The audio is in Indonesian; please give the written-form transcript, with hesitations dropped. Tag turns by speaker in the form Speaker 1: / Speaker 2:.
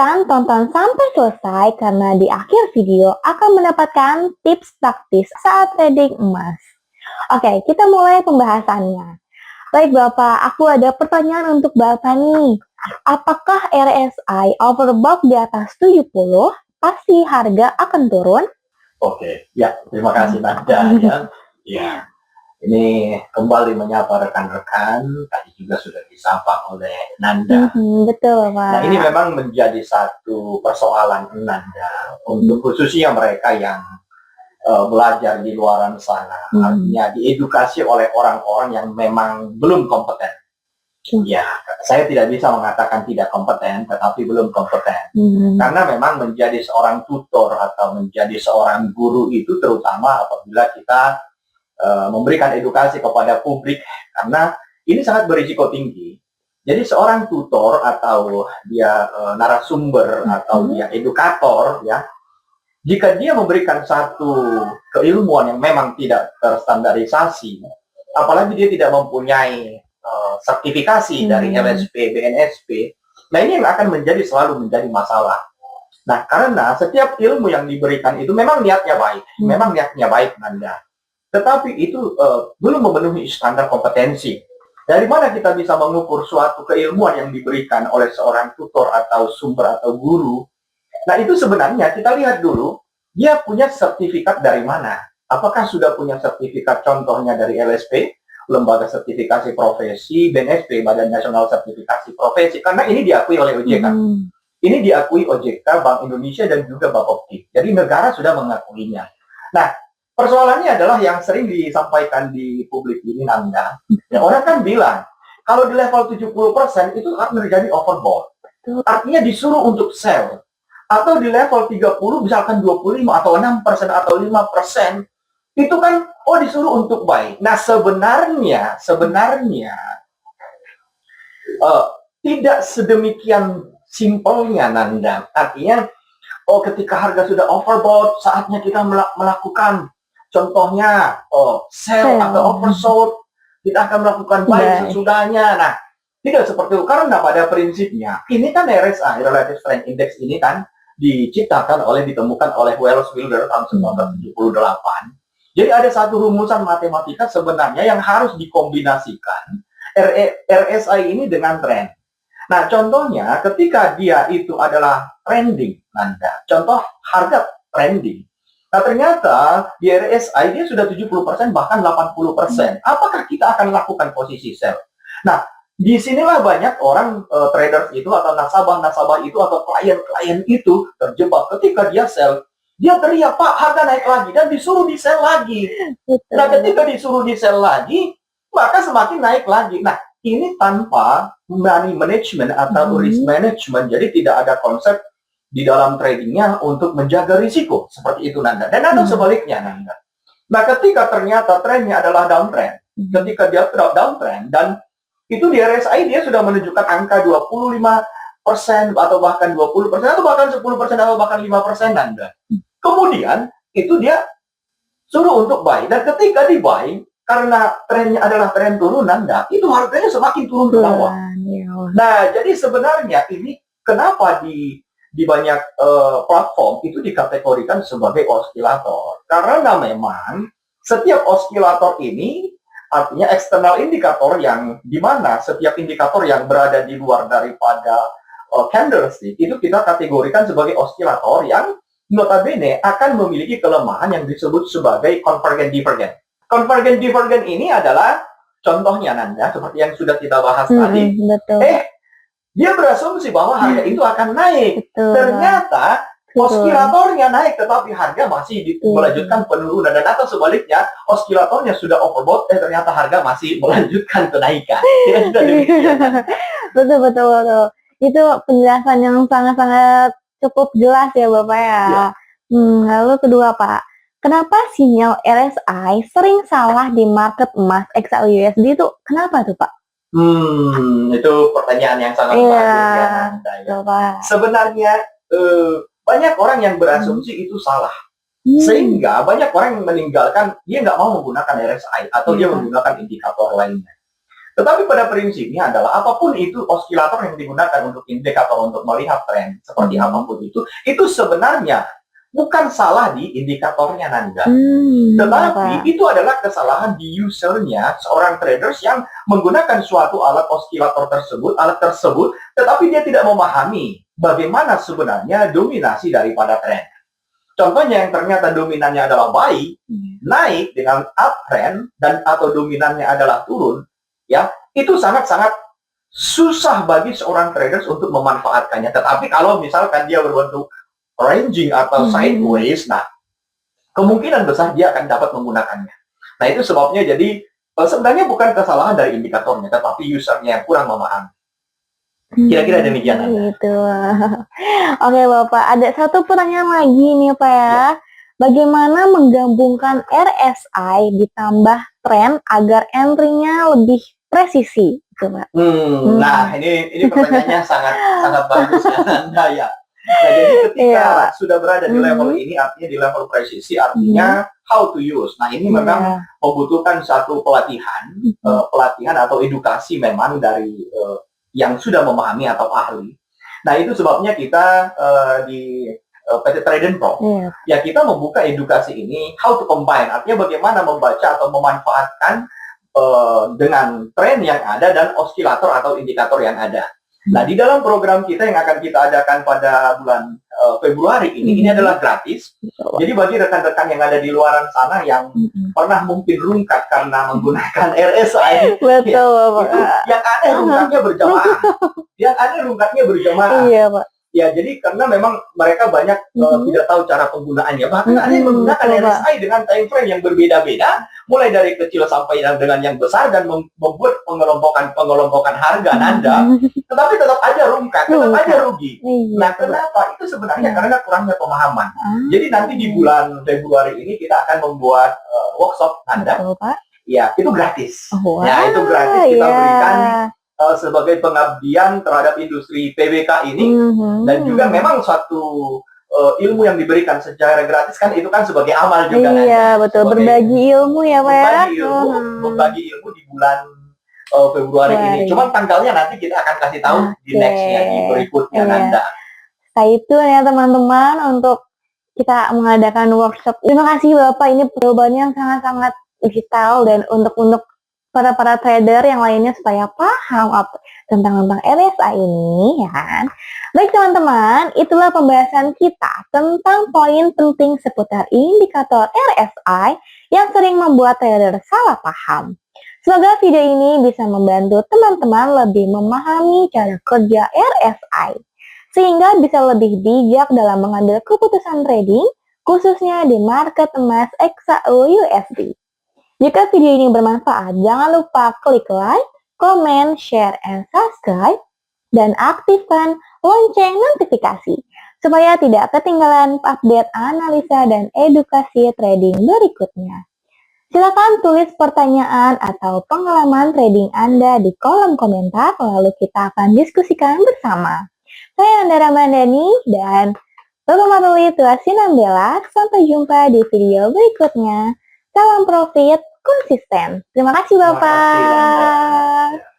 Speaker 1: Pastikan tonton sampai selesai karena di akhir video akan mendapatkan tips praktis saat trading emas. Oke, kita mulai pembahasannya. Baik Bapak, aku ada pertanyaan untuk Bapak nih. Apakah RSI overbought di atas 70 pasti harga akan turun?
Speaker 2: Oke, ya terima kasih Nanda ya. Ya, ini kembali menyapa rekan-rekan, tadi juga sudah disapa oleh Nanda.
Speaker 1: Betul Pak.
Speaker 2: Nah ini memang menjadi satu persoalan Nanda untuk khususnya mereka yang belajar di luaran sana, artinya diedukasi oleh orang-orang yang memang belum kompeten. Ya, saya tidak bisa mengatakan tidak kompeten, tetapi belum kompeten. Karena memang menjadi seorang tutor atau menjadi seorang guru itu terutama apabila kita memberikan edukasi kepada publik, karena ini sangat berisiko tinggi. Jadi seorang tutor atau dia narasumber atau dia edukator ya, jika dia memberikan satu keilmuan yang memang tidak terstandarisasi, apalagi dia tidak mempunyai sertifikasi dari LSP, BNSP, nah ini yang akan selalu menjadi masalah. Nah, karena setiap ilmu yang diberikan itu memang niatnya baik, Nanda. Tetapi itu belum memenuhi standar kompetensi. Dari mana kita bisa mengukur suatu keilmuan yang diberikan oleh seorang tutor atau sumber atau guru? Nah, itu sebenarnya kita lihat dulu, dia punya sertifikat dari mana? Apakah sudah punya sertifikat contohnya dari LSP, Lembaga Sertifikasi Profesi, BNSP, Badan Nasional Sertifikasi Profesi, karena ini diakui oleh OJK. Ini diakui OJK, Bank Indonesia, dan juga Bapepti. Jadi negara sudah mengakuinya. Nah, persoalannya adalah yang sering disampaikan di publik ini, Nanda. Ya, orang kan bilang, kalau di level 70% itu akan terjadi overbought. Artinya disuruh untuk sell. Atau di level 30, misalkan 25 atau 6% atau 5%, itu kan disuruh untuk buy. Nah sebenarnya tidak sedemikian simpelnya Nanda. Artinya ketika harga sudah overbought, saatnya kita melakukan contohnya sell atau oversold, kita akan melakukan buy sesudahnya. Nah tidak seperti itu, karena pada prinsipnya ini kan RSI, Relative Strength Index ini kan ditemukan oleh Wells Wilder tahun 1978. Jadi ada satu rumusan matematika sebenarnya yang harus dikombinasikan RSI ini dengan tren. Nah, contohnya ketika dia itu adalah trending, Nanda. Contoh harga trending. Nah, ternyata di RSI dia sudah 70% bahkan 80%. Apakah kita akan lakukan posisi sell? Nah, disinilah banyak orang traders itu atau nasabah-nasabah itu atau klien-klien itu terjebak ketika dia sell. Dia teriak, Pak, harga naik lagi, dan disuruh di-sell lagi. Nah, ketika disuruh di-sell lagi, maka semakin naik lagi. Nah, ini tanpa money management atau risk management, jadi tidak ada konsep di dalam tradingnya untuk menjaga risiko. Seperti itu, Nanda. Dan atau sebaliknya, Nanda. Nah, ketika ternyata trennya adalah downtrend, ketika dia downtrend, dan itu di RSI dia sudah menunjukkan angka 25% atau bahkan 20% atau bahkan 10% atau bahkan 5%, Nanda. Kemudian itu dia suruh untuk buy, dan ketika di buy karena trennya adalah tren turunan, itu harganya semakin turun ke bawah. Nah, jadi sebenarnya ini kenapa di banyak platform itu dikategorikan sebagai osilator, karena memang setiap osilator ini artinya eksternal indikator yang dimana setiap indikator yang berada di luar daripada candlestick itu kita kategorikan sebagai osilator yang notabene akan memiliki kelemahan yang disebut sebagai convergent divergent. Convergent divergent ini adalah contohnya, Nanda, seperti yang sudah kita bahas tadi. Dia berasumsi bahwa harga itu akan naik. Ternyata oskilatornya naik, tetapi harga masih melanjutkan penurunan. Dan atau sebaliknya, oskilatornya sudah overbought, ternyata harga masih melanjutkan kenaikan. Kira-kira demikian.
Speaker 1: Betul. Itu penjelasan yang sangat-sangat cukup jelas ya Bapak ya. Lalu kedua Pak, kenapa sinyal RSI sering salah di market emas XAUUSD itu kenapa tuh Pak?
Speaker 2: Itu pertanyaan yang sangat bagus ya, Nanda. Sebenarnya banyak orang yang berasumsi itu salah, sehingga banyak orang yang meninggalkan, dia nggak mau menggunakan RSI atau dia menggunakan indikator lainnya. Tetapi pada prinsipnya adalah apapun itu osilator yang digunakan untuk indikator untuk melihat tren seperti apapun itu sebenarnya bukan salah di indikatornya Nanda. Tetapi itu adalah kesalahan di usernya, seorang traders yang menggunakan suatu alat osilator tersebut, tetapi dia tidak memahami bagaimana sebenarnya dominasi daripada tren. Contohnya yang ternyata dominannya adalah buy, naik dengan uptrend dan atau dominannya adalah turun, ya itu sangat-sangat susah bagi seorang traders untuk memanfaatkannya. Tetapi kalau misalkan dia berbentuk ranging atau sideways, nah kemungkinan besar dia akan dapat menggunakannya. Nah itu sebabnya jadi sebenarnya bukan kesalahan dari indikatornya, tetapi usernya yang kurang memahami. Kira-kira demikian.
Speaker 1: Gitu. Oke Bapak, ada satu pertanyaan lagi nih Pak ya. Bagaimana menggabungkan RSI ditambah tren agar entry-nya lebih presisi? Gitu, Pak.
Speaker 2: Nah ini pertanyaannya sangat bagus ya Nanda ya. Nah jadi ketika sudah berada di level ini, artinya di level presisi, artinya how to use. Nah ini memang membutuhkan satu pelatihan atau edukasi memang dari yang sudah memahami atau ahli. Nah itu sebabnya kita di PT Tradent Pro, ya kita membuka edukasi ini how to combine, artinya bagaimana membaca atau memanfaatkan dengan tren yang ada dan osilator atau indikator yang ada. Nah di dalam program kita yang akan kita adakan pada bulan Februari ini adalah gratis. Jadi bagi rekan-rekan yang ada di luaran sana yang pernah mungkin rungkat karena menggunakan RSI, yang ada rungkatnya berjamaah. Yang ada rungkatnya berjamaah.
Speaker 1: Iya, Pak.
Speaker 2: Ya, jadi karena memang mereka banyak tidak tahu cara penggunaannya. Bahkan ada yang menggunakan RSI dengan time frame yang berbeda-beda, mulai dari kecil sampai dengan yang besar dan membuat pengelompokan harga Nanda. Tetapi tetap aja rungkat, tetap aja rugi. Nah, kenapa? Itu sebenarnya karena kurangnya pemahaman. Jadi nanti di bulan Februari ini kita akan membuat workshop Nanda. Ya, itu gratis. Ya, itu gratis kita berikan sebagai pengabdian terhadap industri PWK ini, dan juga memang suatu ilmu yang diberikan secara gratis kan itu kan sebagai amal juga.
Speaker 1: Iya, betul. Berbagi ilmu ya Pak.
Speaker 2: Berbagi ilmu di bulan Februari ini. Cuman tanggalnya nanti kita akan kasih tahu di nextnya, di berikutnya Nanda.
Speaker 1: Setelah itu ya teman-teman untuk kita mengadakan workshop. Terima kasih Bapak, ini jawabannya yang sangat-sangat detail dan untuk para trader yang lainnya supaya paham tentang RSI ini ya kan. Baik teman-teman, itulah pembahasan kita tentang poin penting seputar indikator RSI yang sering membuat trader salah paham. Semoga video ini bisa membantu teman-teman lebih memahami cara kerja RSI sehingga bisa lebih bijak dalam mengambil keputusan trading khususnya di market emas XAU USD. Jika video ini bermanfaat, jangan lupa klik like, comment, share, and subscribe, dan aktifkan lonceng notifikasi, supaya tidak ketinggalan update analisa dan edukasi trading berikutnya. Silakan tulis pertanyaan atau pengalaman trading Anda di kolom komentar, lalu kita akan diskusikan bersama. Saya Anda Ramadhani, dan Bapak Matuli Tuasinambela. Sampai jumpa di video berikutnya. Salam profit konsisten. Terima kasih Bapak.